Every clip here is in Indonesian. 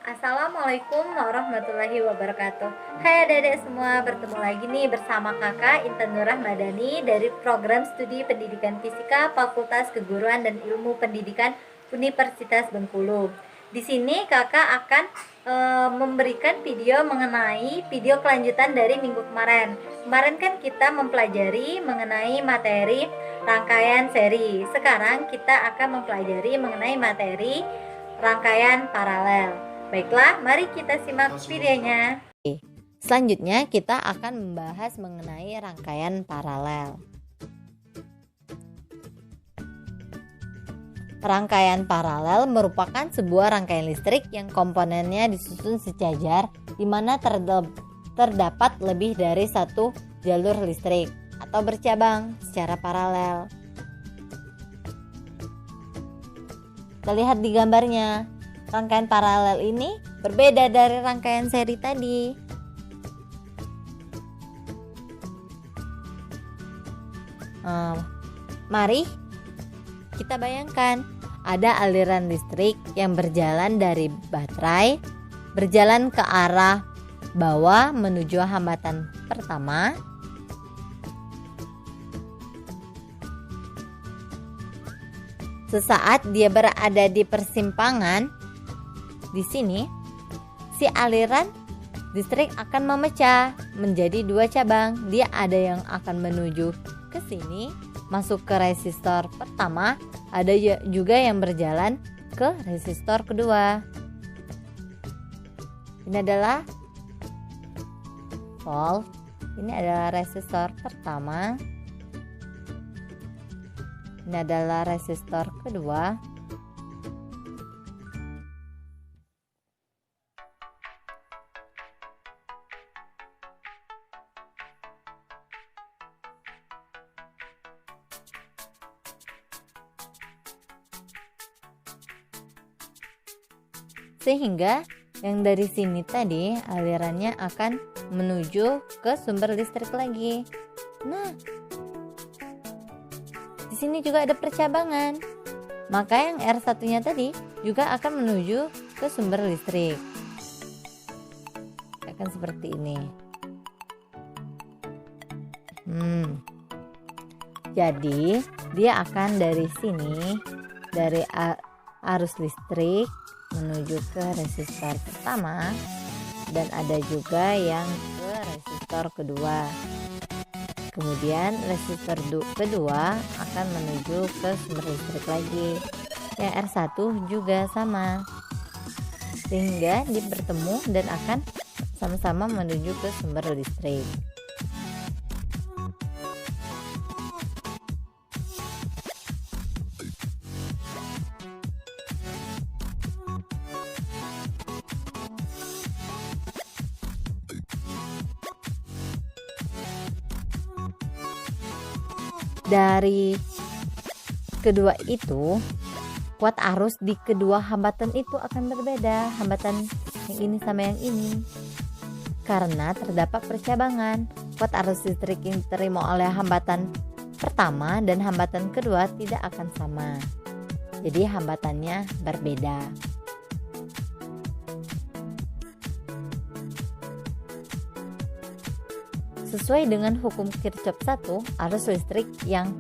Assalamualaikum warahmatullahi wabarakatuh. Hai adik-adik semua, bertemu lagi nih bersama kakak Intan Nur Rahmadani dari program studi pendidikan fisika Fakultas Keguruan dan Ilmu Pendidikan Universitas Bengkulu. Di sini kakak akan memberikan video mengenai video kelanjutan dari minggu kemarin. Kemarin kan kita mempelajari mengenai materi rangkaian seri. Sekarang kita akan mempelajari mengenai materi rangkaian paralel. Baiklah, mari kita simak videonya. Selanjutnya kita akan membahas mengenai rangkaian paralel. Rangkaian paralel merupakan sebuah rangkaian listrik yang komponennya disusun sejajar, di mana terdapat lebih dari satu jalur listrik atau bercabang secara paralel. Kita lihat di gambarnya. Rangkaian paralel ini berbeda dari rangkaian seri tadi. Mari kita bayangkan ada aliran listrik yang berjalan dari baterai, berjalan ke arah bawah menuju hambatan pertama. Sesaat dia berada di persimpangan, di sini si aliran listrik akan memecah menjadi dua cabang. Dia ada yang akan menuju ke sini, masuk ke resistor pertama, ada juga yang berjalan ke resistor kedua. Ini adalah volt, ini adalah resistor pertama, ini adalah resistor kedua. Sehingga yang dari sini tadi alirannya akan menuju ke sumber listrik lagi. Nah, di sini juga ada percabangan. Maka yang R1-nya tadi juga akan menuju ke sumber listrik. Akan seperti ini. Jadi, dia akan dari sini, dari arus listrik menuju ke resistor pertama, dan ada juga yang ke resistor kedua. Kemudian resistor kedua akan menuju ke sumber listrik lagi. Yang R1 juga sama, sehingga bertemu dan akan sama-sama menuju ke sumber listrik. Dari kedua itu, kuat arus di kedua hambatan itu akan berbeda, hambatan yang ini sama yang ini, karena terdapat percabangan. Kuat arus listrik yang diterima oleh hambatan pertama dan hambatan kedua tidak akan sama, jadi hambatannya berbeda. Sesuai dengan hukum Kirchhoff 1, arus listrik yang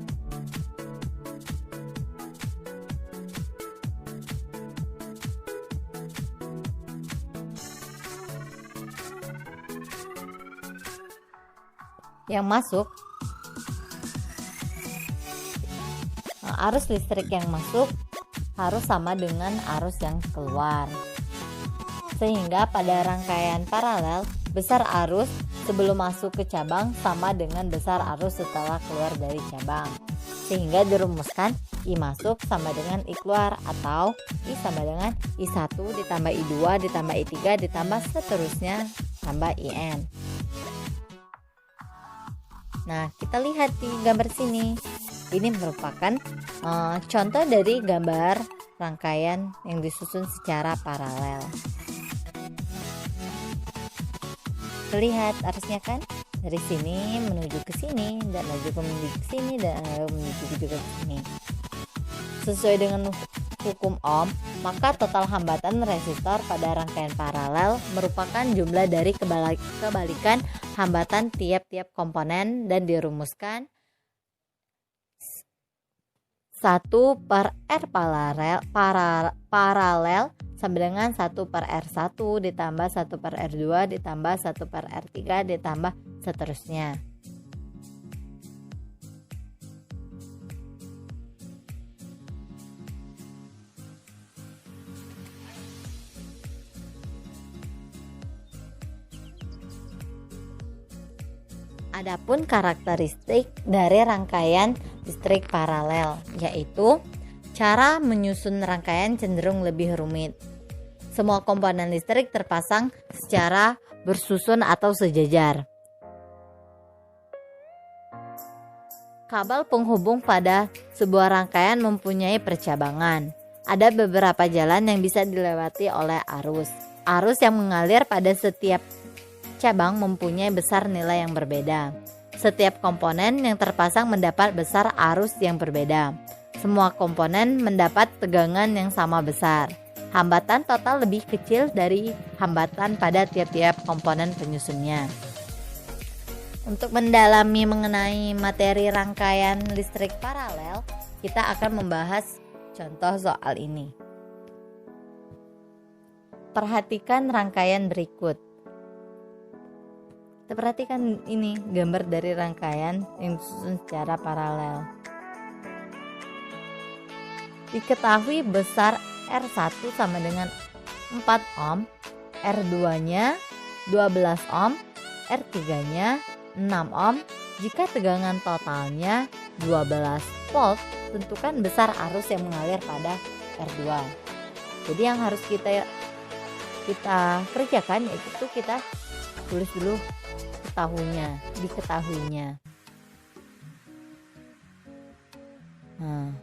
masuk, arus listrik yang masuk harus sama dengan arus yang keluar. Sehingga pada rangkaian paralel, besar arus sebelum masuk ke cabang sama dengan besar arus setelah keluar dari cabang. Sehingga dirumuskan I masuk sama dengan I keluar, atau I sama dengan I1 ditambah I2 ditambah I3 ditambah seterusnya tambah IN. Nah, kita lihat di gambar sini. Ini merupakan contoh dari gambar rangkaian yang disusun secara paralel. Terlihat arusnya kan, dari sini menuju ke sini, dan juga menuju ke sini, dan menuju juga ke sini. Sesuai dengan hukum Ohm, maka total hambatan resistor pada rangkaian paralel merupakan jumlah dari kebalikan hambatan tiap-tiap komponen dan dirumuskan 1/R paralel sama dengan 1/R1 ditambah 1/R2 ditambah 1/R3 ditambah seterusnya. Adapun karakteristik dari rangkaian listrik paralel, yaitu cara menyusun rangkaian cenderung lebih rumit. Semua komponen listrik terpasang secara bersusun atau sejajar. Kabel penghubung pada sebuah rangkaian mempunyai percabangan. Ada beberapa jalan yang bisa dilewati oleh arus. Arus yang mengalir pada setiap cabang mempunyai besar nilai yang berbeda. Setiap komponen yang terpasang mendapat besar arus yang berbeda. Semua komponen mendapat tegangan yang sama besar. Hambatan total lebih kecil dari hambatan pada tiap-tiap komponen penyusunnya. Untuk mendalami mengenai materi rangkaian listrik paralel, kita akan membahas contoh soal ini. Perhatikan rangkaian berikut. Kita perhatikan ini gambar dari rangkaian yang disusun secara paralel. Diketahui besar R1 sama dengan 4 ohm, R2-nya 12 ohm, R3-nya 6 ohm. Jika tegangan totalnya 12 volt, tentukan besar arus yang mengalir pada R2. Jadi yang harus kita kerjakan yaitu kita tulis dulu diketahuinya. Nah,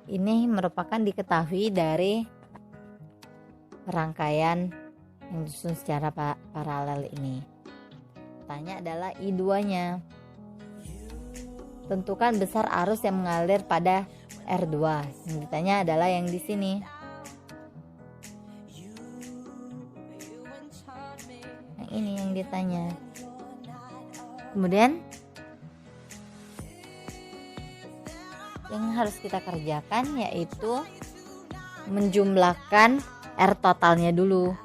ini merupakan diketahui dari rangkaian yang disusun secara paralel ini. Tanya adalah I2-nya. Tentukan besar arus yang mengalir pada R2. Yang ditanya adalah yang di sini. Yang ini yang ditanya. Kemudian yang harus kita kerjakan yaitu menjumlahkan R totalnya dulu.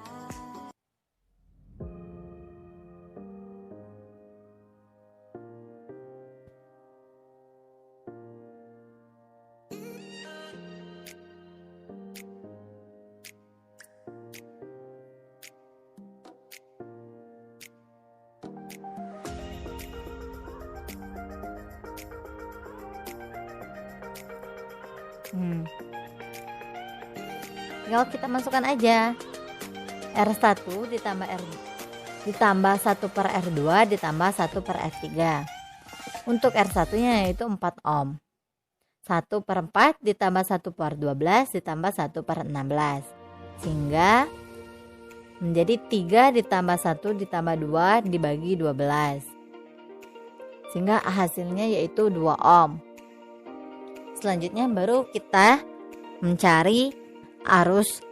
Tinggal kita masukkan aja R1 ditambah 1/R2 ditambah 1/R3. Untuk R1 nya yaitu 4 ohm. 1/4 ditambah 1/12 ditambah 1/16, sehingga menjadi 3 ditambah 1 ditambah 2 dibagi 12, sehingga hasilnya yaitu 2 ohm. Selanjutnya baru kita mencari arus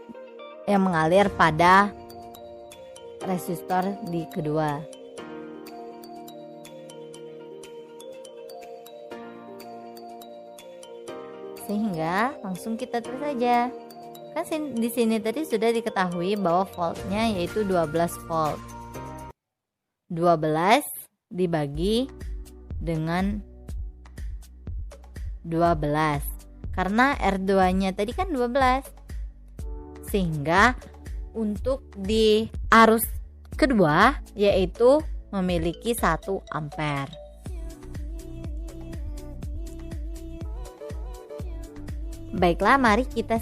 yang mengalir pada resistor di kedua. Sehingga langsung kita tulis saja. Kan di sini tadi sudah diketahui bahwa voltnya yaitu 12 volt. 12 dibagi dengan 12. Karena R2-nya tadi kan 12. Sehingga untuk di arus kedua yaitu memiliki 1 ampere. Baiklah, mari kita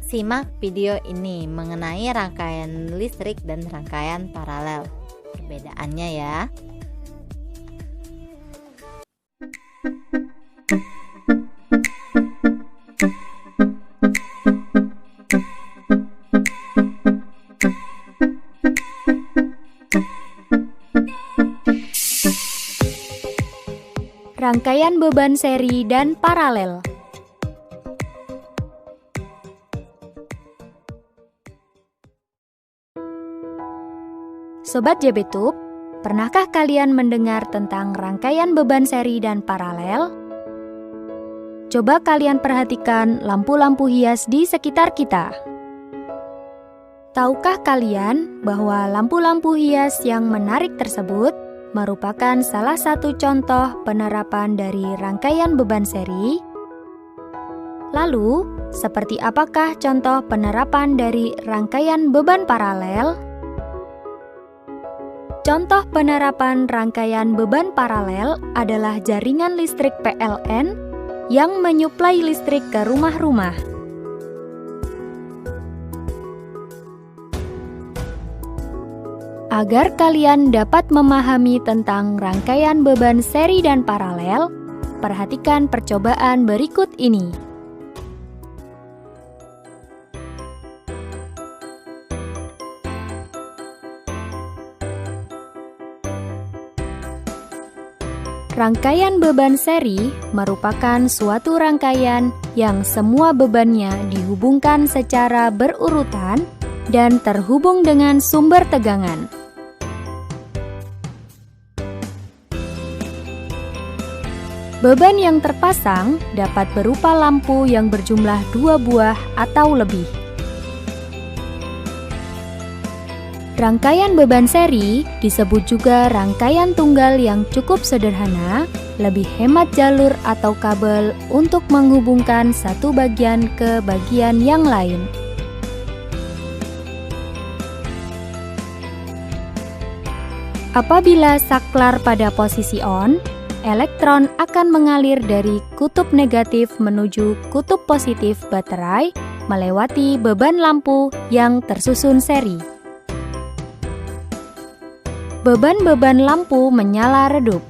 simak video ini mengenai rangkaian listrik dan rangkaian paralel. Perbedaannya ya. Rangkaian beban seri dan paralel. Sobat JBTube, pernahkah kalian mendengar tentang rangkaian beban seri dan paralel? Coba kalian perhatikan lampu-lampu hias di sekitar kita. Tahukah kalian bahwa lampu-lampu hias yang menarik tersebut merupakan salah satu contoh penerapan dari rangkaian beban seri? Lalu, seperti apakah contoh penerapan dari rangkaian beban paralel? Contoh penerapan rangkaian beban paralel adalah jaringan listrik PLN yang menyuplai listrik ke rumah-rumah. Agar kalian dapat memahami tentang rangkaian beban seri dan paralel, perhatikan percobaan berikut ini. Rangkaian beban seri merupakan suatu rangkaian yang semua bebannya dihubungkan secara berurutan dan terhubung dengan sumber tegangan. Beban yang terpasang dapat berupa lampu yang berjumlah 2 buah atau lebih. Rangkaian beban seri disebut juga rangkaian tunggal yang cukup sederhana, lebih hemat jalur atau kabel untuk menghubungkan satu bagian ke bagian yang lain. Apabila saklar pada posisi on, elektron akan mengalir dari kutub negatif menuju kutub positif baterai melewati beban lampu yang tersusun seri. Beban-beban lampu menyala redup.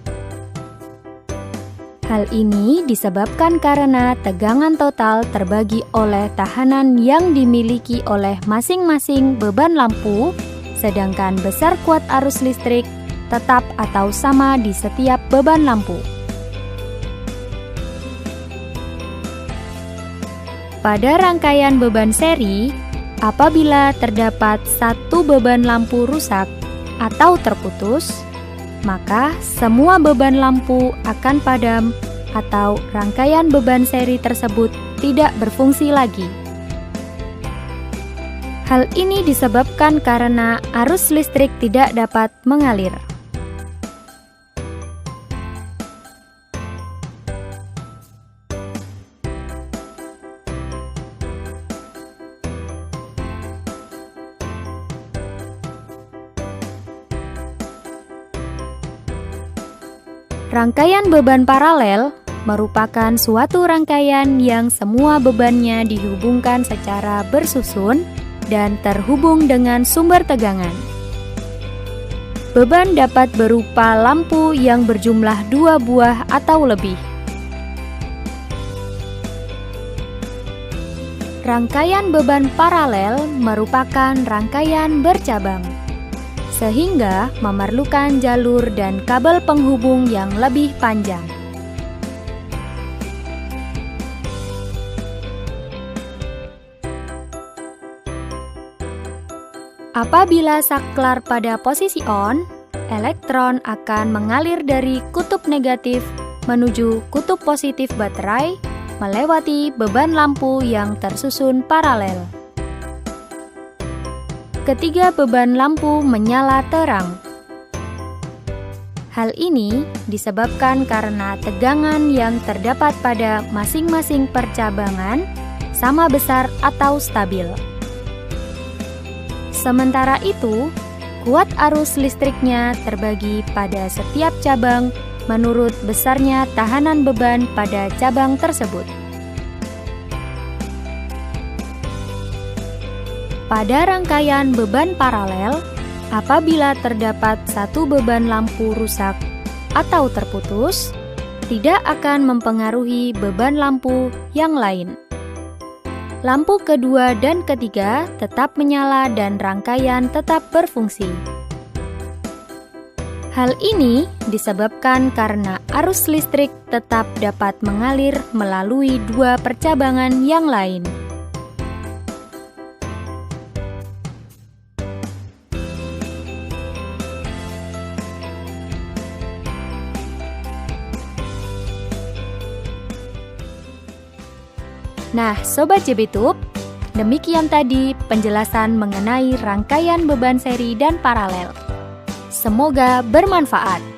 Hal ini disebabkan karena tegangan total terbagi oleh tahanan yang dimiliki oleh masing-masing beban lampu, sedangkan besar kuat arus listrik tetap atau sama di setiap beban lampu. Pada rangkaian beban seri, apabila terdapat satu beban lampu rusak atau terputus, maka semua beban lampu akan padam atau rangkaian beban seri tersebut tidak berfungsi lagi. Hal ini disebabkan karena arus listrik tidak dapat mengalir. Rangkaian beban paralel merupakan suatu rangkaian yang semua bebannya dihubungkan secara bersusun dan terhubung dengan sumber tegangan. Beban dapat berupa lampu yang berjumlah 2 buah atau lebih. Rangkaian beban paralel merupakan rangkaian bercabang, sehingga memerlukan jalur dan kabel penghubung yang lebih panjang. Apabila saklar pada posisi on, elektron akan mengalir dari kutub negatif menuju kutub positif baterai melewati beban lampu yang tersusun paralel. Ketiga beban lampu menyala terang. Hal ini disebabkan karena tegangan yang terdapat pada masing-masing percabangan sama besar atau stabil. Sementara itu, kuat arus listriknya terbagi pada setiap cabang menurut besarnya tahanan beban pada cabang tersebut. Pada rangkaian beban paralel, apabila terdapat satu beban lampu rusak atau terputus, tidak akan mempengaruhi beban lampu yang lain. Lampu kedua dan ketiga tetap menyala dan rangkaian tetap berfungsi. Hal ini disebabkan karena arus listrik tetap dapat mengalir melalui dua percabangan yang lain. Nah, Sobat JBTube, demikian tadi penjelasan mengenai rangkaian beban seri dan paralel. Semoga bermanfaat.